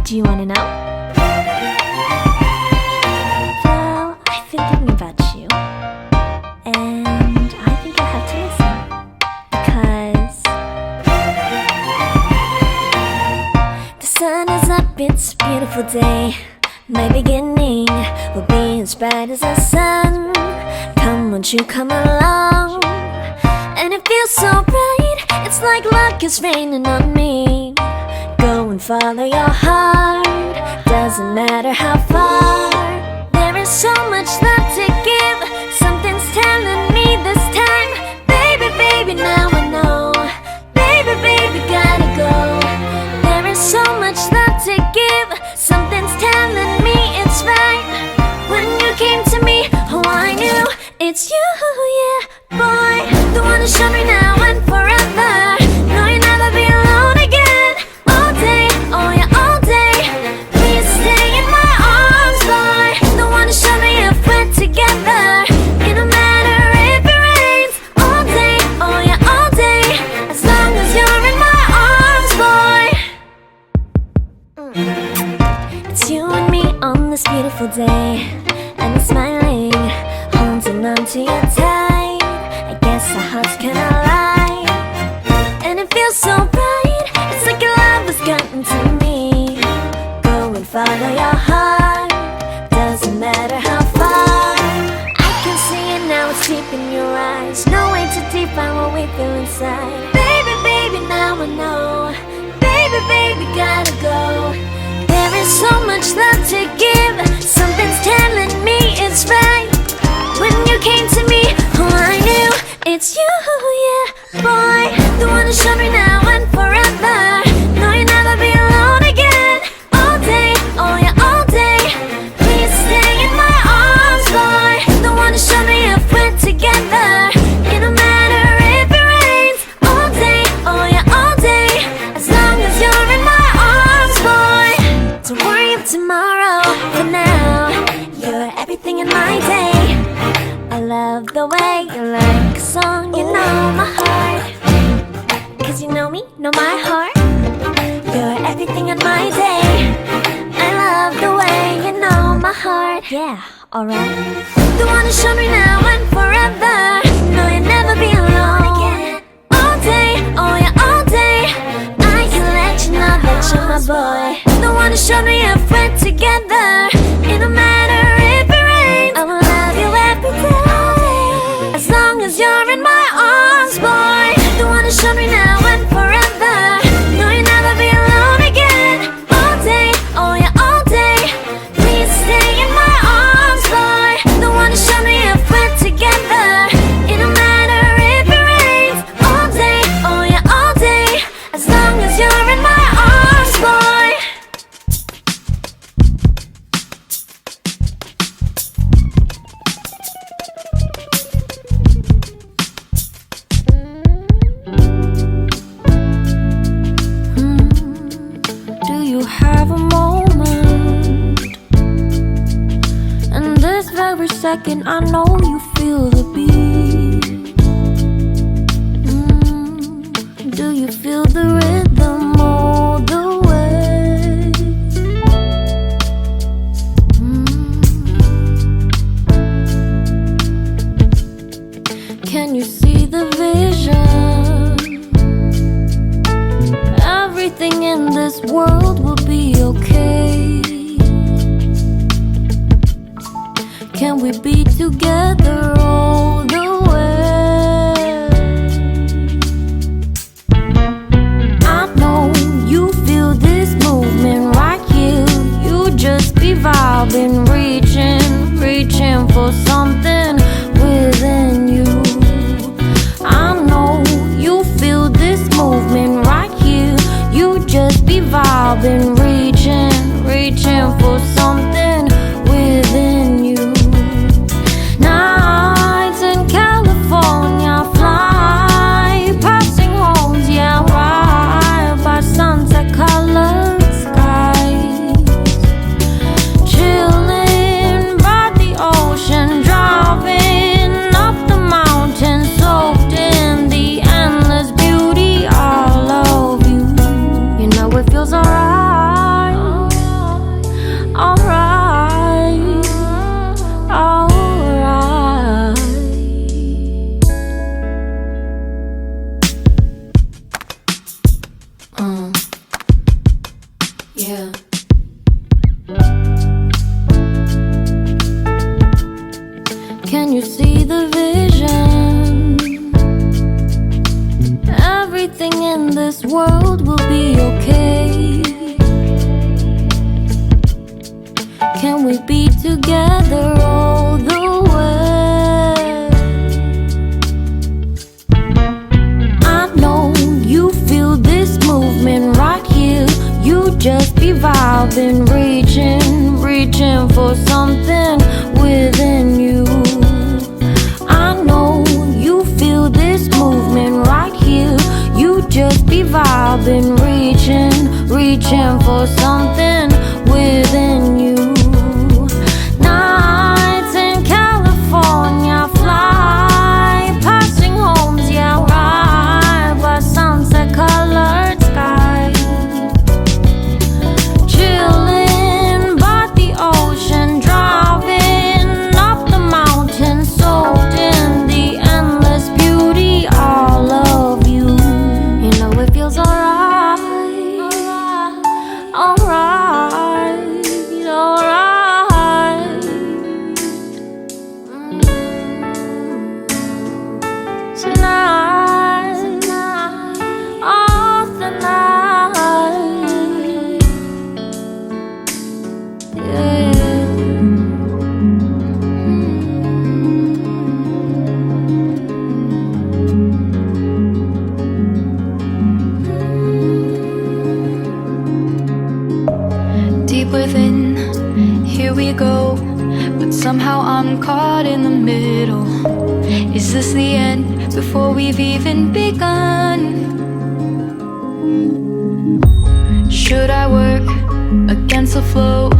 Do you want to know? Well, I've been thinking about you, and I think you'll have to listen, because the sun is up, it's a beautiful day. My beginning will be as bright as the sun. Come, won't you come along? And it feels so bright, it's like luck is raining on me. Go and follow your heart, doesn't matter how far. There is so much love to give, something's telling me this time. Baby, baby, now I know. Baby, baby, gotta go. There is so much love to give, something's telling me it's right. When you came to me, oh I knew it's you, yeah, boy. The one who showed me now and forever. No, you'll never be alone again. All day, oh yeah, all day. Please stay in my arms, boy. The one who showed me if we're together. It don't matter if it rains. All day, oh yeah, all day. As long as you're in my arms, boy. It's you and me on this beautiful day, and I'm smiling, holding on to you tight. I guess our hearts cannot lie, and it feels so bright. It's like your love has gotten to me. Go and follow your heart, doesn't matter how far. I can see it now, it's deep in your eyes. No way to define what we feel inside. Baby, baby, now I know. Baby, baby, gotta go. There is so much love to give, something's telling me it's right. When you came to me, oh I knew it's you, yeah, boy. The one who showed me now and forever. No, you'll never be alone again. All day, oh yeah, all day. Please stay in my arms, boy. The one who showed me if we're together. It don't matter if it rains. All day, oh yeah, all day. As long as you're in my arms, boy. Don't worry of tomorrow, for now you're everything in my day. I love the way you like a song, you know my heart. Cause you know me, know my heart. You're everything in my day. I love the way you know my heart. Yeah, alright. The one who showed me now and forever. No, you'll never be alone again. All day, oh yeah, all day. I can let you know that you're my boy. The one who showed me if we're together. It don't matter if it rains. I will love you every day. As long as you're in my arms, boy. The one who showed me now and forever. No, you'll never be alone again. All day, oh yeah, all day. Please stay in my arms, boy. The one who showed me if we're together. It don't matter if it rains. All day, oh yeah, all day. As long as you're in my arms, boy. Have a moment, and this very second I know you feel the beat. Do you feel the rhythm all the way? Can you see the vision? Everything in this world will be okay. Can we be together yeah. Can you see the vision? Everything in this world will be okay. Can we be together all the way? I know you feel this movement right here. You just be vibing, reaching for something within you. I know you feel this movement right here. You just be vibing, reaching for something within you. Nights in California, fly passing homes, yeah, right by sunset colored sky. Chilling by the ocean, driving up the mountain, soaked in the endless beauty, all of you. You know it feels alright, alright, alright. Tonight, oh tonight, yeah. Deep within, here we go, but somehow I'm caught in the middle. Is this the end before we've even begun? Should I work against the flow?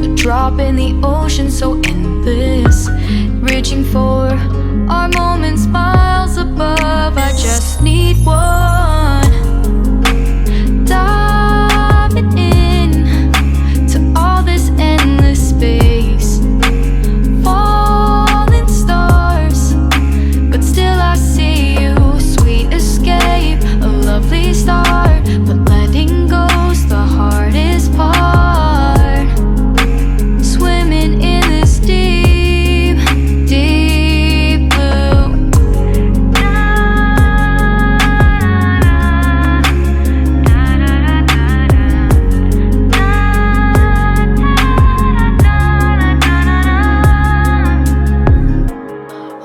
A drop in the ocean so endless, reaching for our moments miles above. I just need one. Diving in to all this endless space, falling stars, but still I see you. Sweet escape, a lovely start, but letting go's the hardest part. Swimming in this deep, deep blue.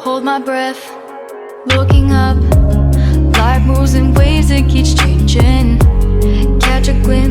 Hold my breath, looking up. Life moves in ways that keeps changing. Catch a glimpse